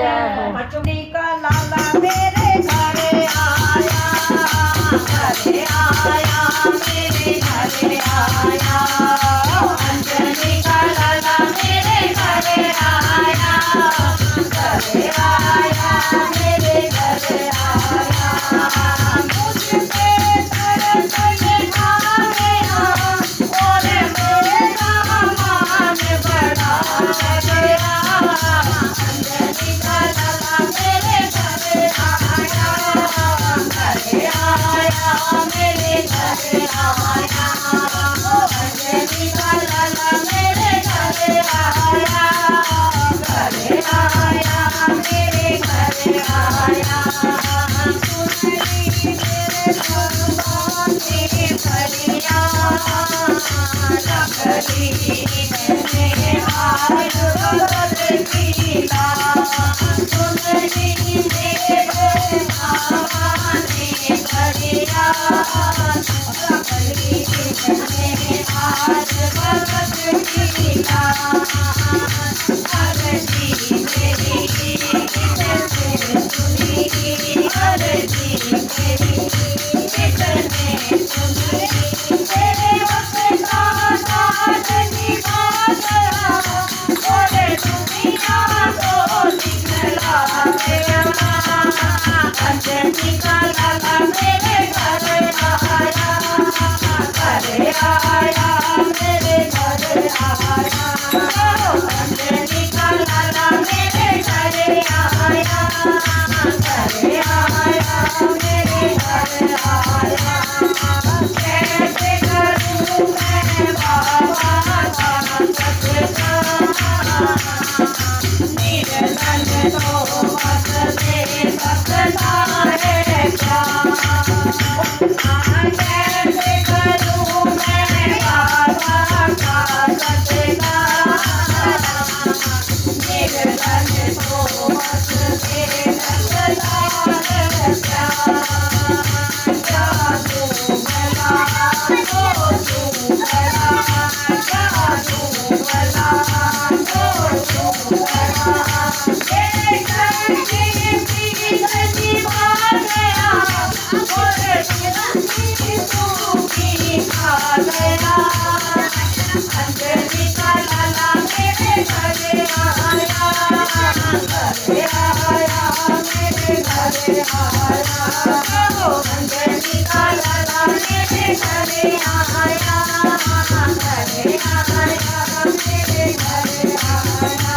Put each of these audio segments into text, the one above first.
जय हो। मछली का लाला मेरे घरे आया, घरे आया, मेरे घरे आया। अंजनी का लाला मेरे घरे आया, घरे आया, मेरे घरे आया। मुझ पे तरस दिखा गया और मेरा मान बढ़ा गया। अंजनी का लाला मेरे घरे आया, घरे आया, मेरे घरे आया। अंजनी का लाला मेरे घरे आया, घरे आया, मेरे घरे आया। सुनली मेरे भगवान की फरियाद, रखली मैंने आज भगत की लाज। सुनली मेरे भगवान की फरियाद, रखली मैंने आज भगत की लाज। अर्जी मेरी किसने सुनी, अर्जी मेरी किसने सुनी। तेरे वफा का निभा गया और दुनिया को दिखला गया। अंजनी का लाला मेरे घरे आया, घरे आया, मेरे घरे आया। अंजनी का लाला मेरे घरे आया, घरे आया, मेरे घरे आया। कैसे करूं मैं बाबा का सत्कार, निर्धन तो बस दे सकता है प्यार। कैसे करूं मैं बाबा का सत्कार, निर्धन तो बस दे सकता है प्यार। जादू भला तो तू भला, जादू भला तो तू भला। तेरे करके पीर निभा गया और जिंदगी सूखी खा गया। अंजनी का लाला मेरे घरे आया, घरे आया, मेरे घरे आया। अंजनी का लाला मेरे घरे आया, घरे आया, मेरे घरे आया।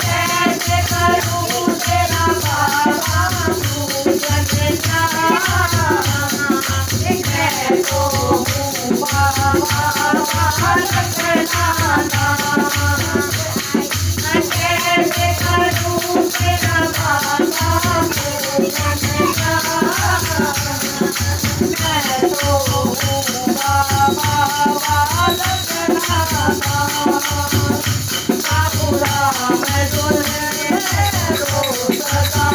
कैसे करूं तेरा बाबा पूजन जाना, मैं तो हूँ बाबा लखनाना। कैसे करूं तेरा बाबा पूजन जाना, मैं तो हूँ बाबा लखनाना। बाबू राम दुल्हे रो सदा,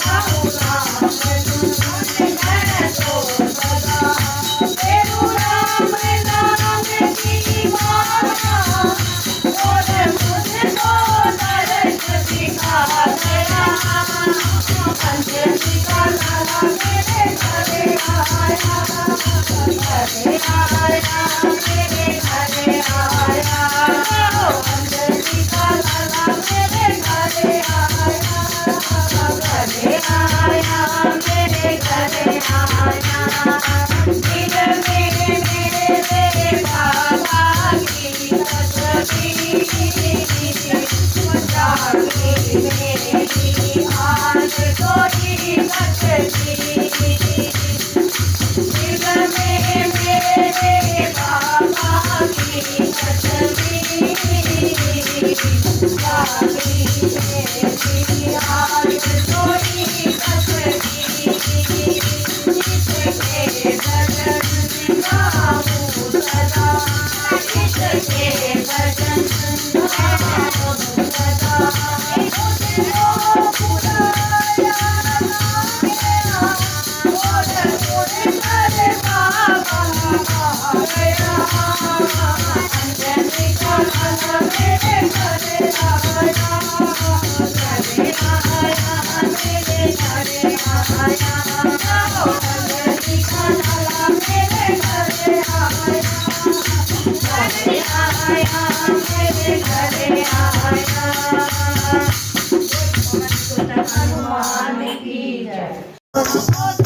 बाबू राम दुल्हे रो सदा। तेरू राम नाम की माला और मुझको दर्द दिखा गया। अंजनी का लाला मेरे घरे आया, घरे आया, मेरे घरे आया। अंजनी का लाला मेरे घरे आया, घरे आया, मेरे घरे आया। दिल में मेरे बाबा की तस्वीर जागी मेरी आज कोई तस्वीर। दिल में मेरे बाबा की तस्वीर जागी मेरी आज कोई तस्वीर। इसके भजन गाऊं सदा, इसके भजन गाऊं सदा। मुझको बुलाया गया और मुझे घर बाबा आया। अंजनी का लाला मेरे घरे आया, घरे हनुमान की जय।